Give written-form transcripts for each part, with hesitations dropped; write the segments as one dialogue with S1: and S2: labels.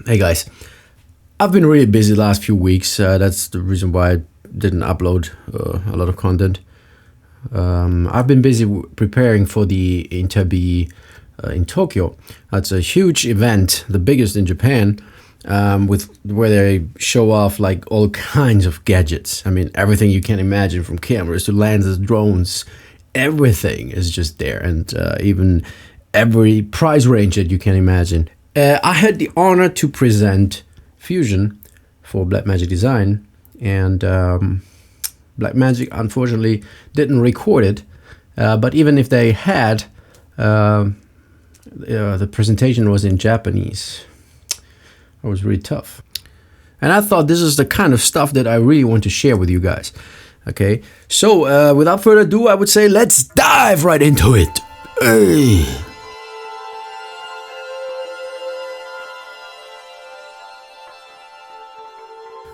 S1: Hey guys, I've been really busy the last few weeks. That's the reason why I didn't upload a lot of content. I've been busy preparing for the InterBEE in Tokyo. That's a huge event, the biggest in Japan, where they show off like all kinds of gadgets. I mean, everything you can imagine, from cameras to lenses, drones, everything is just there, and even every price range that you can imagine. I had the honor to present Fusion for Blackmagic Design, and Blackmagic unfortunately didn't record it, but even if they had, the presentation was in Japanese. It was really tough. And I thought this is the kind of stuff that I really want to share with you guys. Okay, so without further ado, I would say let's dive right into it. Hey.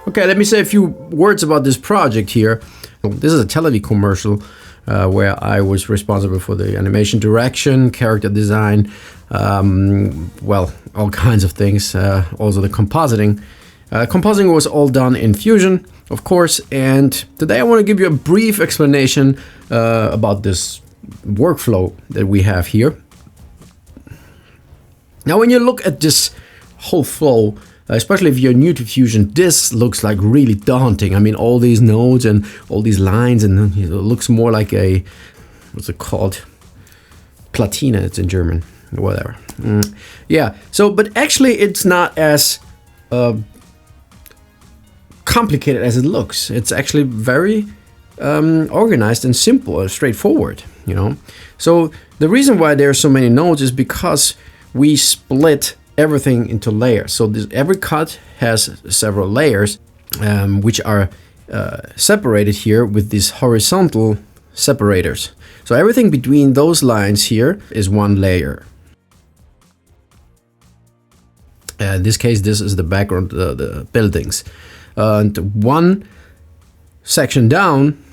S1: Okay, let me say a few words about this project here. This is a television commercial where I was responsible for the animation direction, character design, well, all kinds of things, also the compositing. Compositing was all done in Fusion, of course, and today I want to give you a brief explanation about this workflow that we have here. Now, when you look at this whole flow, especially if you're new to Fusion, this looks like really daunting. I mean, all these nodes and all these lines, and it looks more like a, what's it called? Platina, it's in German, whatever. Yeah, so, but actually it's not as complicated as it looks. It's actually very organized and simple and straightforward, you know. So the reason why there are so many nodes is because we split everything into layers. So every cut has several layers, which are separated here with these horizontal separators. So everything between those lines here is one layer. In this case, this is the background, the buildings. And one section down,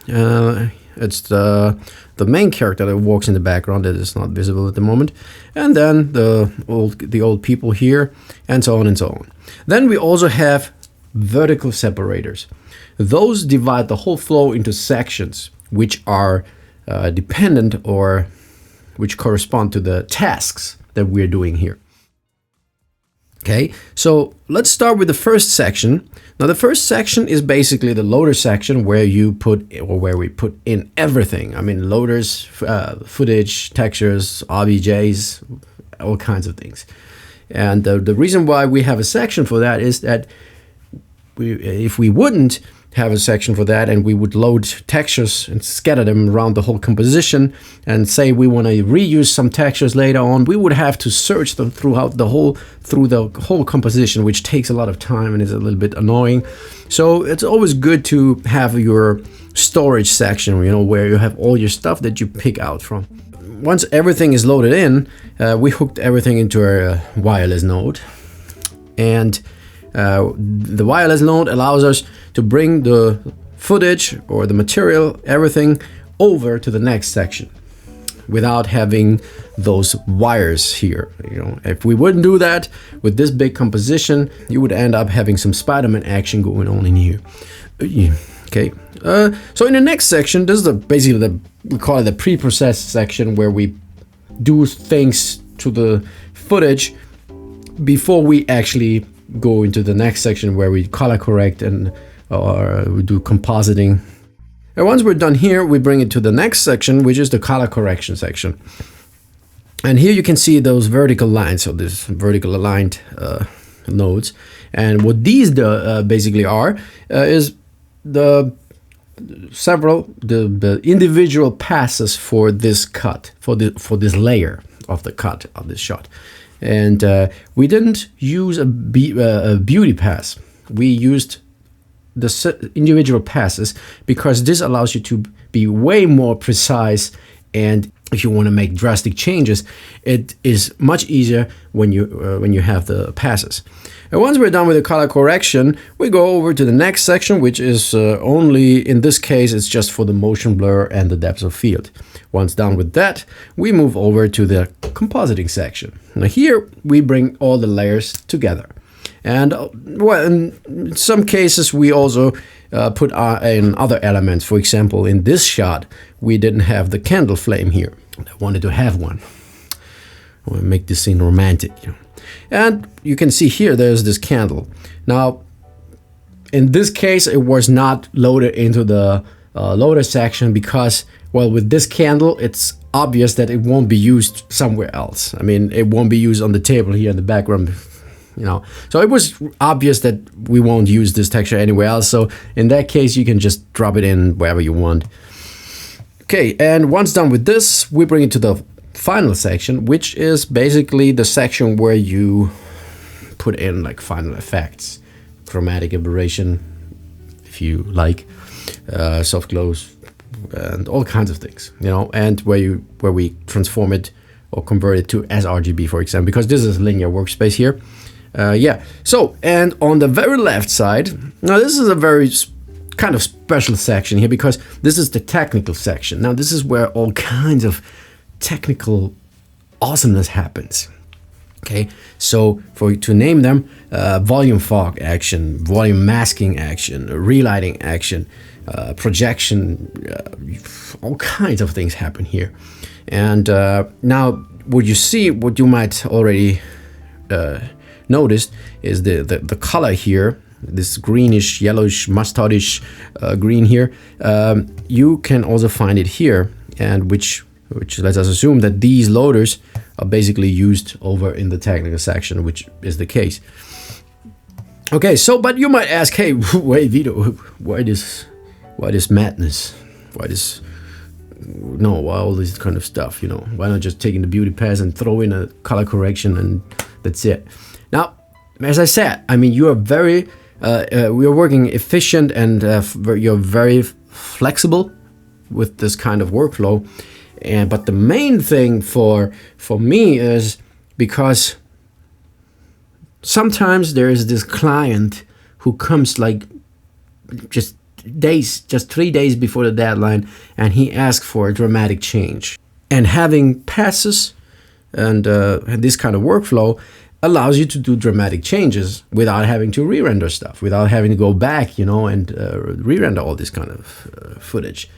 S1: it's the main character that walks in the background that is not visible at the moment, and then the old people here, and so on and so on. Then we also have vertical separators. Those divide the whole flow into sections, which are dependent or which correspond to the tasks that we're doing here. Okay, so let's start with the first section. Now, the first section is basically the loader section where you put, or where we put in everything. I mean, loaders, footage, textures, OBJs, all kinds of things. And the reason why we have a section for that is that if we wouldn't have a section for that and we would load textures and scatter them around the whole composition and say we want to reuse some textures later on, we would have to search them through the whole composition, which takes a lot of time and is a little bit annoying. So it's always good to have your storage section, you know, where you have all your stuff that you pick out from. Once everything is loaded in, we hooked everything into a wireless node, and the wireless node allows us to bring the footage or the material, everything, over to the next section without having those wires here. You know, if we wouldn't do that with this big composition, you would end up having some Spider-Man action going on in here. Okay, so in the next section, this is basically we call it the pre-processed section, where we do things to the footage before we actually go into the next section where we color correct or we do compositing. And once we're done here, we bring it to the next section, which is the color correction section. And here you can see those vertical lines, so this vertical aligned nodes. And what these basically are is the individual passes for this cut, for this layer of the cut of this shot. And we didn't use a beauty pass. We used the individual passes because this allows you to be way more precise, and if you want to make drastic changes, it is much easier when you have the passes. And once we're done with the color correction, we go over to the next section, which is only, in this case, it's just for the motion blur and the depth of field. Once done with that, we move over to the compositing section. Now here we bring all the layers together. And well, in some cases we also put in other elements. For example, in this shot, we didn't have the candle flame here. I wanted to have one. I want to make this scene romantic, you know. And you can see here, there's this candle. Now, in this case, it was not loaded into the loader section because, well, with this candle, it's obvious that it won't be used somewhere else. I mean, it won't be used on the table here in the background, you know. So it was obvious that we won't use this texture anywhere else. So in that case, you can just drop it in wherever you want. Okay, and once done with this, we bring it to the final section, which is basically the section where you put in like final effects, chromatic aberration, if you like, soft glows, and all kinds of things, you know, and where we transform it or convert it to sRGB, for example, because this is a linear workspace here. Yeah, so, and on the very left side, now this is a very kind of special section here because this is the technical section. Now this is where all kinds of technical awesomeness happens. Okay, so to name them, volume fog action, volume masking action, relighting action, projection, all kinds of things happen here. And now what you might already notice is the color here, this greenish, yellowish, mustardish green here. You can also find it here, and which lets us assume that these loaders are basically used over in the technical section, which is the case. Okay, so but you might ask, hey, wait, Vito, why this madness? Why all this kind of stuff? You know, why not just taking the beauty pass and throw in a color correction and that's it? Now, as I said, I mean, you are very, we are working efficient and you're very flexible with this kind of workflow. But the main thing for me is because sometimes there is this client who comes like just 3 days before the deadline, and he asks for a dramatic change. And having passes and this kind of workflow allows you to do dramatic changes without having to re-render stuff, without having to go back, you know, and re-render all this kind of footage.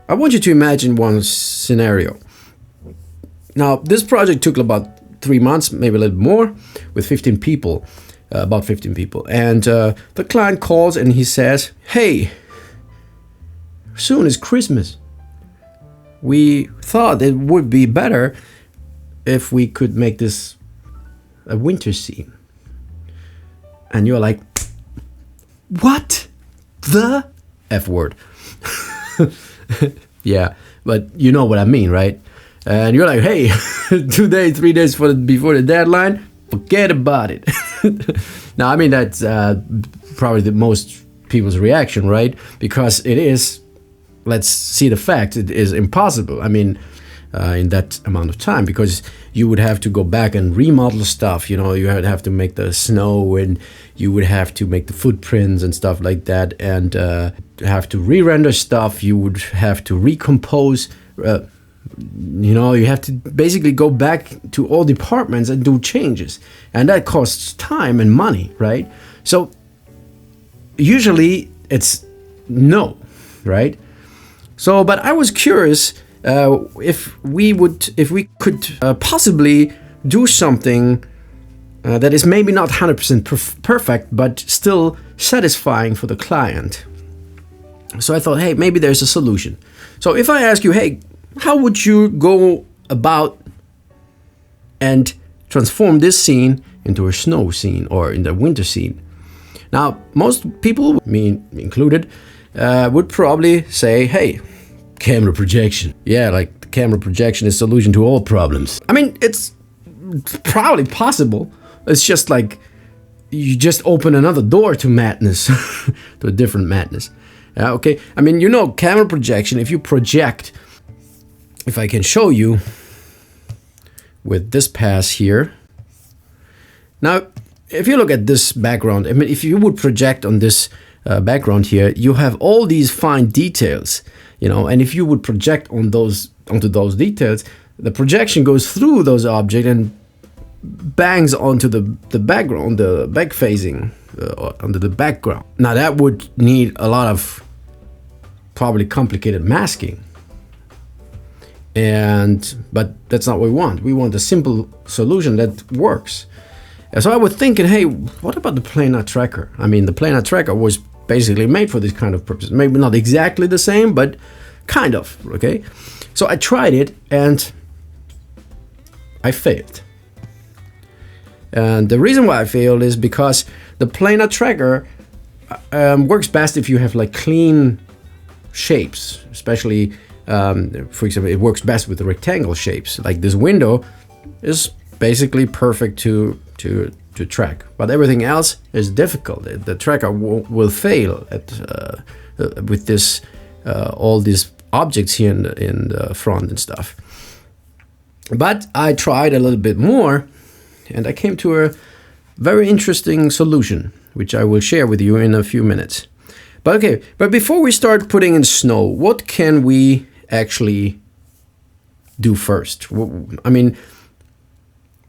S1: I want you to imagine one scenario. Now, this project took about 3 months, maybe a little more, with 15 people, about 15 people. And the client calls and he says, hey, soon is Christmas. We thought it would be better if we could make this a winter scene. And you're like, what the F word? Yeah, but you know what I mean, right? And you're like, hey, 2 days, 3 days before the deadline, forget about it. Now, I mean, that's probably the most people's reaction, right? Because it is, let's see the fact, it is impossible. I mean, in that amount of time, because you would have to go back and remodel stuff, you know, you would have to make the snow and you would have to make the footprints and stuff like that, and have to re-render stuff, you would have to recompose, you know, you have to basically go back to all departments and do changes, and that costs time and money, right? So usually it's no, right? So, but I was curious if we could possibly do something that is maybe not 100% perfect, but still satisfying for the client. So I thought, hey, maybe there's a solution. So if I ask you, hey, how would you go about and transform this scene into a snow scene or in the winter scene? Now, most people, me included, would probably say, hey, camera projection. Yeah, like the camera projection is solution to all problems. I mean, it's probably possible. It's just like you just open another door to madness, to a different madness. Okay, I mean, you know, camera projection, if you project, if I can show you with this pass here. Now, if you look at this background, I mean, if you would project on this background here, you have all these fine details, you know, and if you would project on onto those details, the projection goes through those objects and bangs onto the background, the back facing, onto the background. Now that would need a lot of probably complicated masking. But that's not what we want. We want a simple solution that works. And so I was thinking, hey, what about the Planar Tracker? I mean, the Planar Tracker was basically made for this kind of purpose. Maybe not exactly the same, but kind of, okay? So I tried it and I failed. And the reason why I failed is because the Planar Tracker works best if you have like clean shapes, especially, for example, it works best with the rectangle shapes. Like this window is basically perfect to track, but everything else is difficult. The tracker will fail at with this all these objects here in the front and stuff. But I tried a little bit more, and I came to a very interesting solution, which I will share with you in a few minutes. But okay, but before we start putting in snow, what can we actually do first? I mean,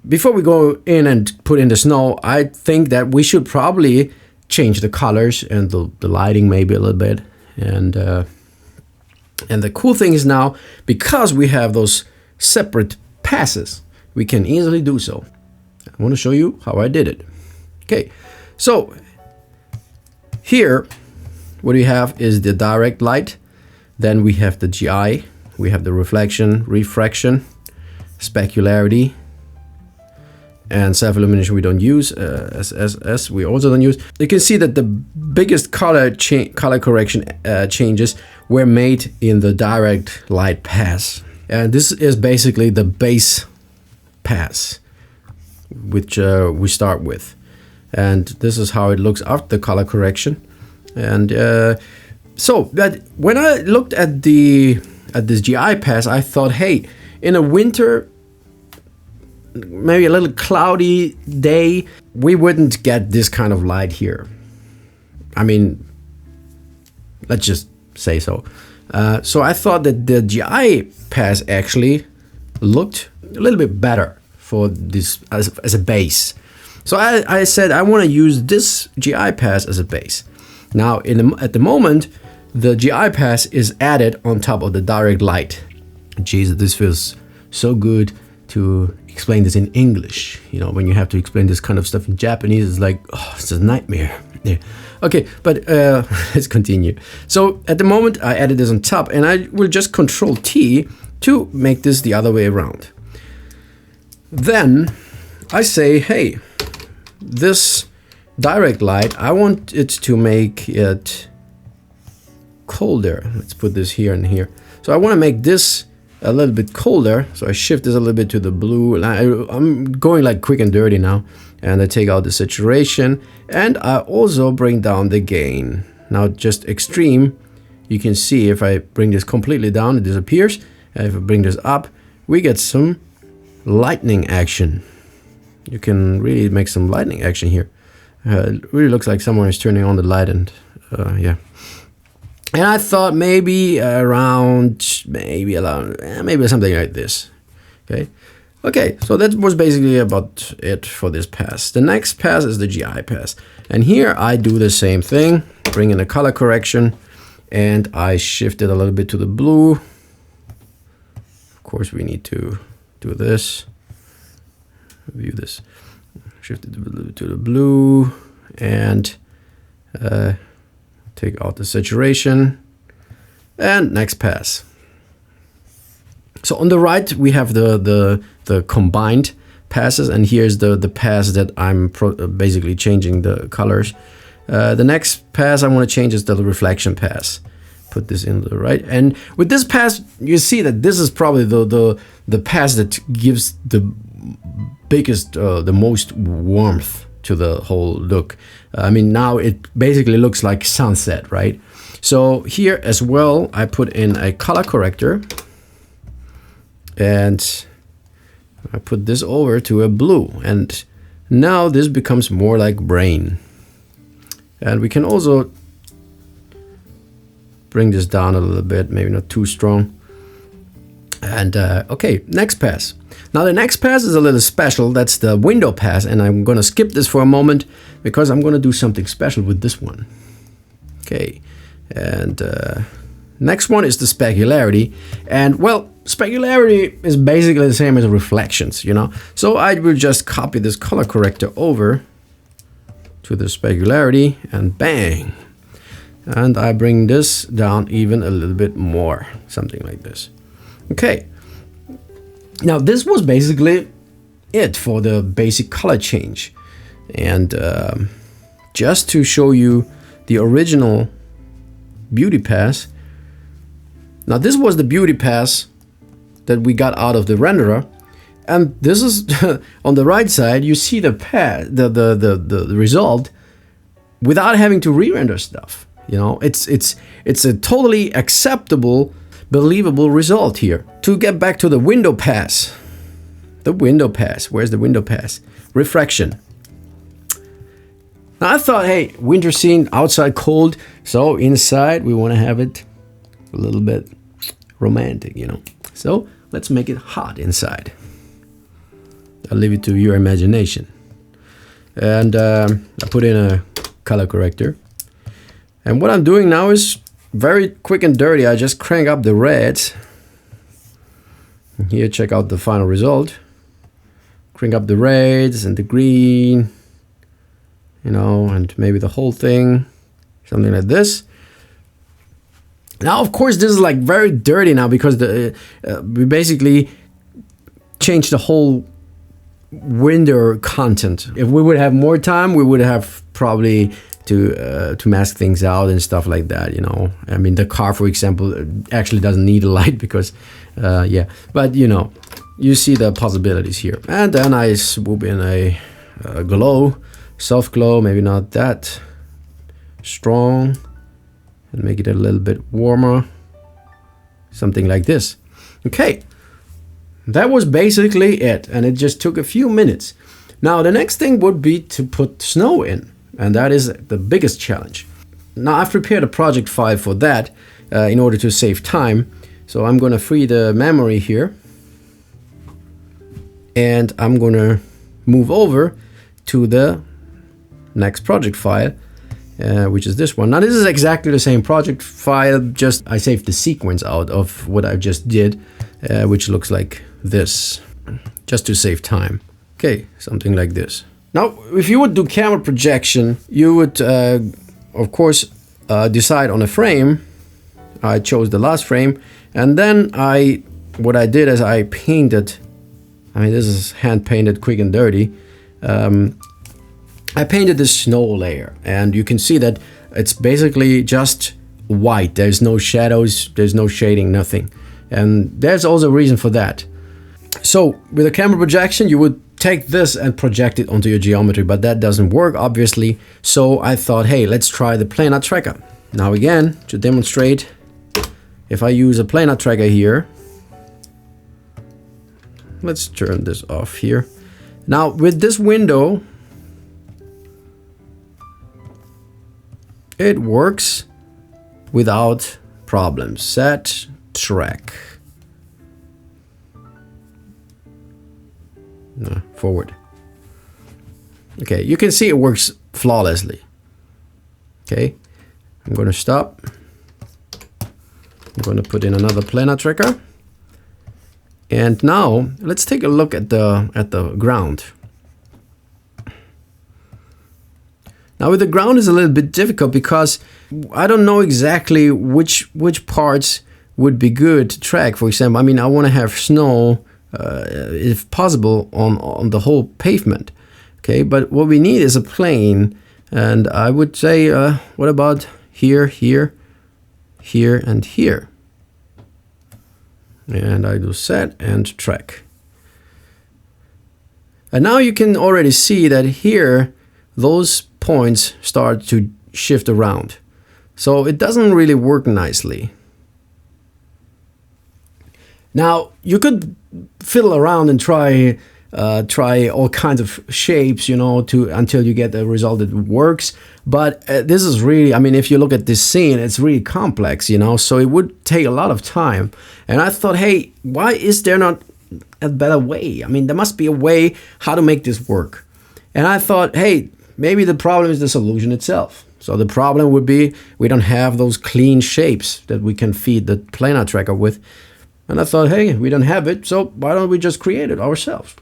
S1: before we go in and put in the snow, I think that we should probably change the colors and the lighting maybe a little bit. And the cool thing is now, because we have those separate passes, we can easily do so. I want to show you how I did it. Okay, so here what we have is the direct light. Then we have the GI, we have the reflection, refraction, specularity, and self-illumination we don't use, as we also don't use. You can see that the biggest color correction changes were made in the direct light pass. And this is basically the base pass, which we start with. And this is how it looks after the color correction. And so that when I looked at this GI pass, I thought, hey, in a winter, maybe a little cloudy day, we wouldn't get this kind of light here. I mean, let's just say so. So I thought that the GI pass actually looked a little bit better for this as a base. So I said I want to use this GI pass as a base. Now at the moment, the GI pass is added on top of the direct light. Jesus, this feels so good to explain this in English. You know, when you have to explain this kind of stuff in Japanese, it's like, oh, it's a nightmare. Yeah. Okay, but let's continue. So at the moment, I added this on top, and I will just Control T to make this the other way around. Then I say, hey, this direct light, I want it to make it colder. Let's put this here and here. So I want to make this a little bit colder. So I shift this a little bit to the blue. I'm going like quick and dirty now. And I take out the saturation. And I also bring down the gain. Now just extreme. You can see if I bring this completely down, it disappears. And if I bring this up, we get some lightning action. You can really make some lightning action here. It really looks like someone is turning on the light, and yeah. And I thought maybe maybe something like this. Okay, so that was basically about it for this pass. The next pass is the GI pass. And here I do the same thing, bring in a color correction, and I shift it a little bit to the blue. Of course, we need to do this. View this. Shift it to the blue, and take out the saturation, and next pass. So on the right we have the combined passes, and here's the pass that I'm basically changing the colors. The next pass I want to change is the reflection pass. Put this in the right, and with this pass you see that this is probably the pass that gives the biggest, the most warmth to the whole look. I mean, now it basically looks like sunset, right? So here as well, I put in a color corrector, and I put this over to a blue, and now this becomes more like brain. And we can also bring this down a little bit, maybe not too strong. And okay, next pass. Now the next pass is a little special. That's the window pass, and I'm gonna skip this for a moment because I'm gonna do something special with this one. Okay, and next one is the specularity. And well, specularity is basically the same as reflections, you know. So I will just copy this color corrector over to the specularity, and bang. And I bring this down even a little bit more, something like this. Okay, now this was basically it for the basic color change. And just to show you the original beauty pass. Now this was the beauty pass that we got out of the renderer. And this is on the right side, you see the pass, the result without having to re-render stuff. You know, it's a totally acceptable, believable result here. To get back to the window pass. The window pass. Where's the window pass? Refraction. Now I thought, hey, winter scene, outside cold, so inside we want to have it a little bit romantic, you know. So let's make it hot inside. I'll leave it to your imagination. And I put in a color corrector. And what I'm doing now is very quick and dirty. I just crank up the reds. And here, check out the final result. Crank up the reds and the green, you know, and maybe the whole thing, something like this. Now, of course, this is like very dirty now because we basically changed the whole window content. If we would have more time, we would have probably to mask things out and stuff like that, you know. I mean, the car, for example, actually doesn't need a light because, yeah. But, you know, you see the possibilities here. And then I swoop in a glow, soft glow, maybe not that strong, and make it a little bit warmer, something like this. Okay, that was basically it, and it just took a few minutes. Now, the next thing would be to put snow in. And that is the biggest challenge. Now I've prepared a project file for that in order to save time. So I'm going to free the memory here. And I'm going to move over to the next project file, which is this one. Now this is exactly the same project file, just I saved the sequence out of what I just did, which looks like this, just to save time. Okay, something like this. Now, if you would do camera projection, you would, of course, decide on a frame. I chose the last frame, and then what I did is I painted. I mean, this is hand painted, quick and dirty. I painted this snow layer, and you can see that it's basically just white. There's no shadows, there's no shading, nothing. And there's also a reason for that. So with a camera projection, you would take this and project it onto your geometry, but that doesn't work, obviously. So I thought, hey, let's try the Planar Tracker. Now again, to demonstrate, if I use a Planar Tracker here, let's turn this off here. Now with this window, it works without problems. Set track. No, forward. Okay, you can see it works flawlessly. Okay, I'm going to stop. I'm going to put in another Planar Tracker. And now let's take a look at the ground. Now with the ground is a little bit difficult because I don't know exactly which parts would be good to track. For example, I mean, I want to have snow, if possible, on the whole pavement. Okay, but what we need is a plane, and I would say, what about here, here, here, and here? And I do set and track. And now you can already see that here, those points start to shift around. So it doesn't really work nicely. Now, you could fiddle around and try try all kinds of shapes, you know, until you get a result that works. But this is really, I mean, if you look at this scene, it's really complex, you know, so it would take a lot of time. And I thought, hey, why is there not a better way? I mean, there must be a way how to make this work. And I thought, hey, maybe the problem is the solution itself. So the problem would be we don't have those clean shapes that we can feed the Planar Tracker with. And I thought, hey, we don't have it, so why don't we just create it ourselves?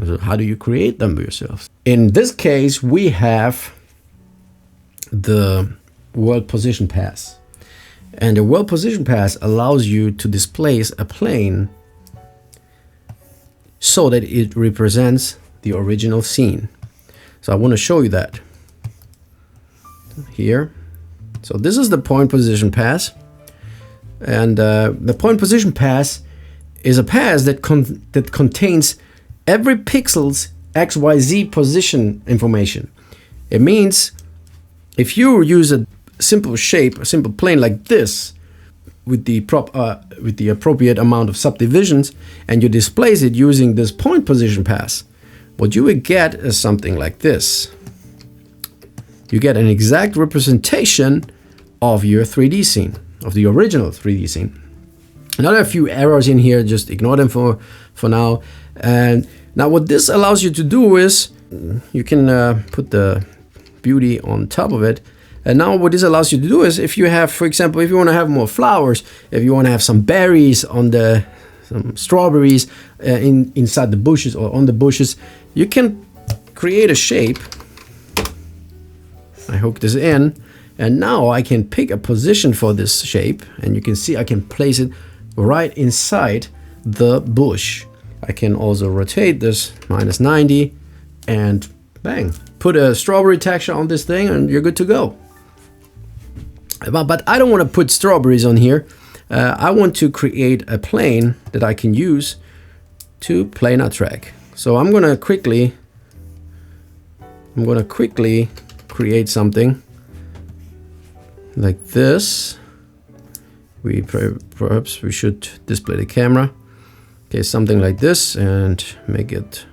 S1: So how do you create them yourselves? In this case, we have the world position pass. And the world position pass allows you to displace a plane so that it represents the original scene. So I want to show you that here. So this is the point position pass, and the point position pass is a pass that contains every pixel's XYZ position information. It means if you use a simple shape, a simple plane like this, with the appropriate amount of subdivisions, and you displace it using this point position pass, what you would get is something like this. You get an exact representation of your 3D scene, of the original 3D scene. Now there are a few errors in here, just ignore them for now. And now what this allows you to do is, you can put the beauty on top of it. And now what this allows you to do is, if you have, for example, if you want to have more flowers, if you want to have some berries on some strawberries inside the bushes or on the bushes, you can create a shape. I hook this in, and now I can pick a position for this shape, and you can see I can place it right inside the bush. I can also rotate this -90 and bang, put a strawberry texture on this thing and you're good to go. But I don't want to put strawberries on here. I want to create a plane that I can use to planar track. So I'm gonna quickly create something like this. Perhaps we should display the camera. Okay, something like this, and make it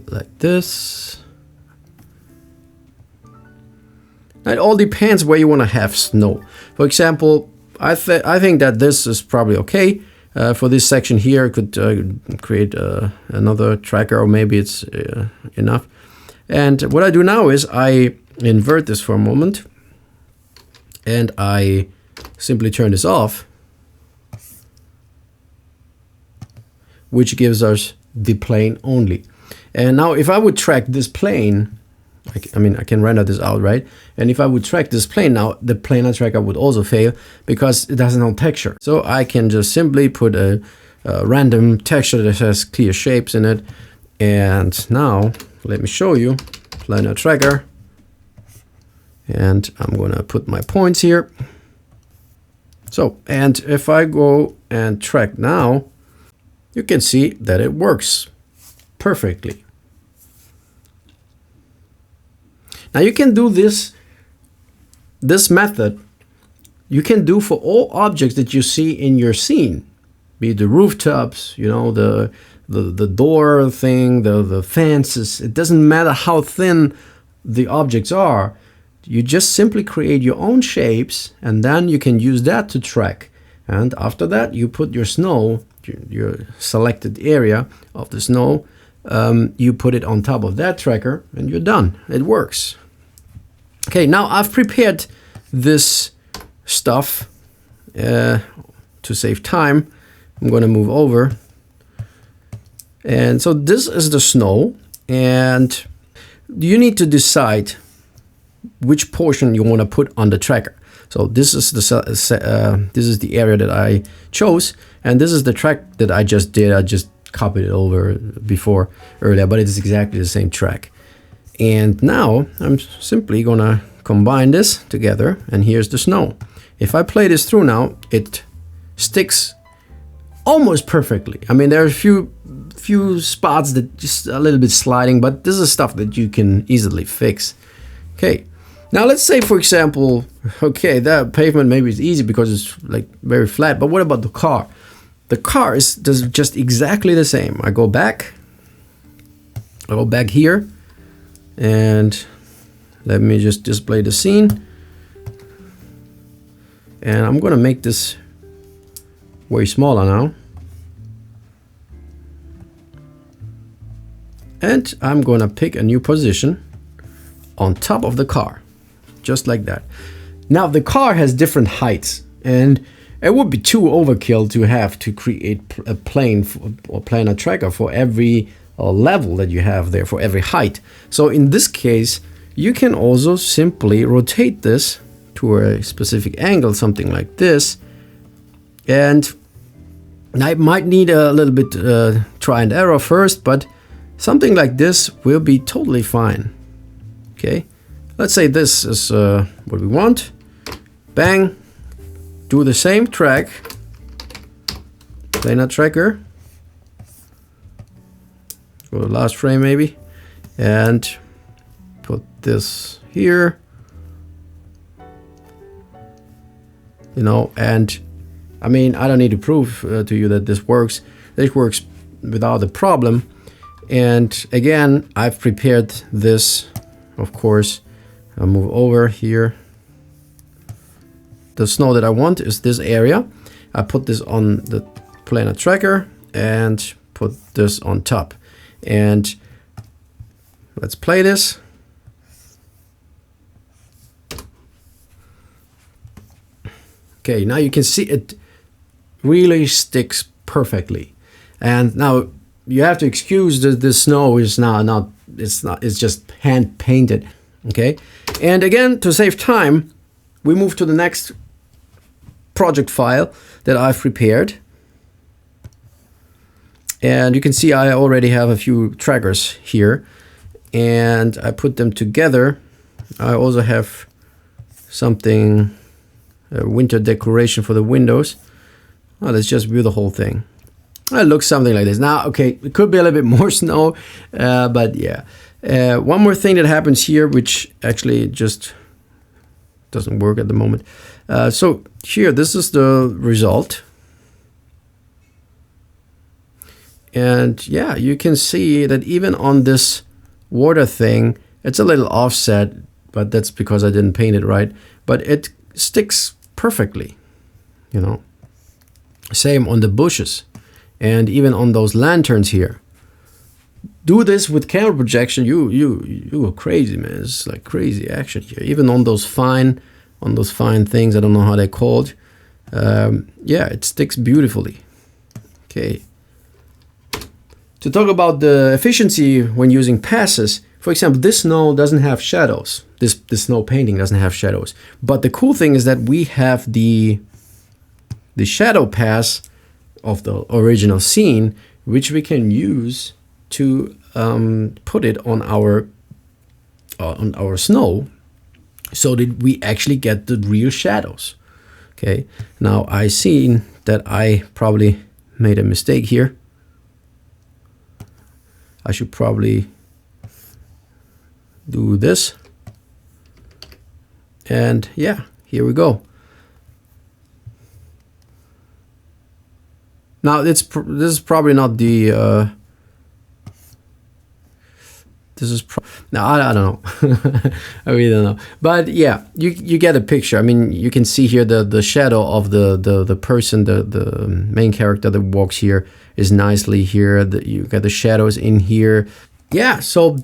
S1: like this. It all depends where you want to have snow. For example, I think that this is probably okay. For this section here, I could create another tracker, or maybe it's enough. And what I do now is I invert this for a moment, and I simply turn this off, which gives us the plane only. And now if I would track this plane, I mean, I can render this out, right? And if I would track this plane now, the Planar Tracker would also fail because it has no texture. So I can just simply put a random texture that has clear shapes in it. And now let me show you Planar Tracker. And I'm gonna put my points here. So, and if I go and track now, you can see that it works perfectly. Now you can do this method, you can do for all objects that you see in your scene, be it the rooftops, you know, the door thing, the fences. It doesn't matter how thin the objects are. You just simply create your own shapes, and then you can use that to track. And after that, you put your snow, your selected area of the snow, you put it on top of that tracker, and you're done. It works. Okay, now I've prepared this stuff to save time. I'm going to move over. And so this is the snow, and you need to decide which portion you want to put on the tracker. So this is the area that I chose, and this is the track that I just did. I just copied it over before earlier, but it's exactly the same track. And now I'm simply gonna combine this together, and here's the snow. If I play this through now, it sticks almost perfectly. I mean, there are a few spots that just a little bit sliding, but this is stuff that you can easily fix. Okay, now let's say, for example, okay, that pavement maybe is easy because it's like very flat, but what about the car? The car is just exactly the same. I go back, I'll go back here and let me just display the scene. And I'm gonna make this way smaller now. And I'm gonna pick a new position on top of the car, just like that. Now the car has different heights, and it would be too overkill to have to create a plane or planar tracker for every level that you have there, for every height. So in this case, you can also simply rotate this to a specific angle, something like this. And I might need a little bit try and error first, but something like this will be totally fine. Okay, let's say this is what we want. Bang, do the same track, Planar Tracker. Go to the last frame maybe, and put this here. You know, and I mean, I don't need to prove to you that this works. This works without a problem. And again, I've prepared this, of course. I'll move over here. The snow that I want is this area. I put this on the Planar Tracker and put this on top. And let's play this. Okay, now you can see it really sticks perfectly. And now you have to excuse that the snow is it's just hand painted. Okay, and again, to save time, we move to the next project file that I've prepared. And you can see I already have a few trackers here, and I put them together. I also have something, a winter decoration for the windows. Oh, let's just view the whole thing. It looks something like this. Now, okay, it could be a little bit more snow, but yeah. One more thing that happens here, which actually just doesn't work at the moment. So here, this is the result. And yeah, you can see that even on this water thing, it's a little offset, but that's because I didn't paint it right. But it sticks perfectly, you know. Same on the bushes and even on those lanterns here. Do this with camera projection, you go crazy, man. It's like crazy action here. Even on those fine things, I don't know how they're called. Yeah, it sticks beautifully. Okay. To talk about the efficiency when using passes, for example, this snow doesn't have shadows. This snow painting doesn't have shadows. But the cool thing is that we have the shadow pass of the original scene, which we can use to put it on our snow, so that we actually get the real shadows. Okay. Now I seen that I probably made a mistake here. I should probably do this. And yeah, here we go. Now this is probably not the no, I don't know. I really don't know. But yeah, you get a picture. I mean, you can see here the shadow of the person, the main character that walks here is nicely here. You got the shadows in here. Yeah, so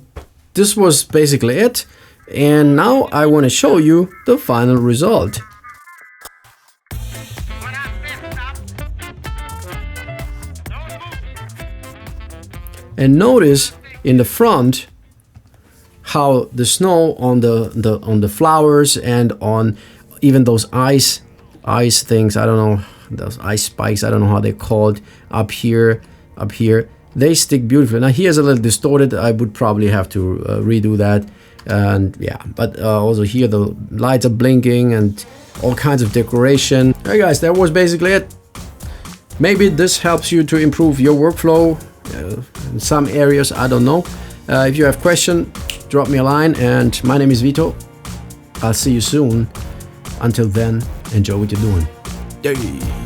S1: this was basically it. And now I want to show you the final result. And notice in the front how the snow on the flowers and on even those ice things, I don't know, those ice spikes, I don't know how they're called, up here, they stick beautifully. Now here's a little distorted. I would probably have to redo that. And yeah, but also here the lights are blinking and all kinds of decoration. Hey guys, that was basically it. Maybe this helps you to improve your workflow in some areas, I don't know. If you have questions, drop me a line. And my name is Vito. I'll see you soon. Until then, enjoy what you're doing. Yay.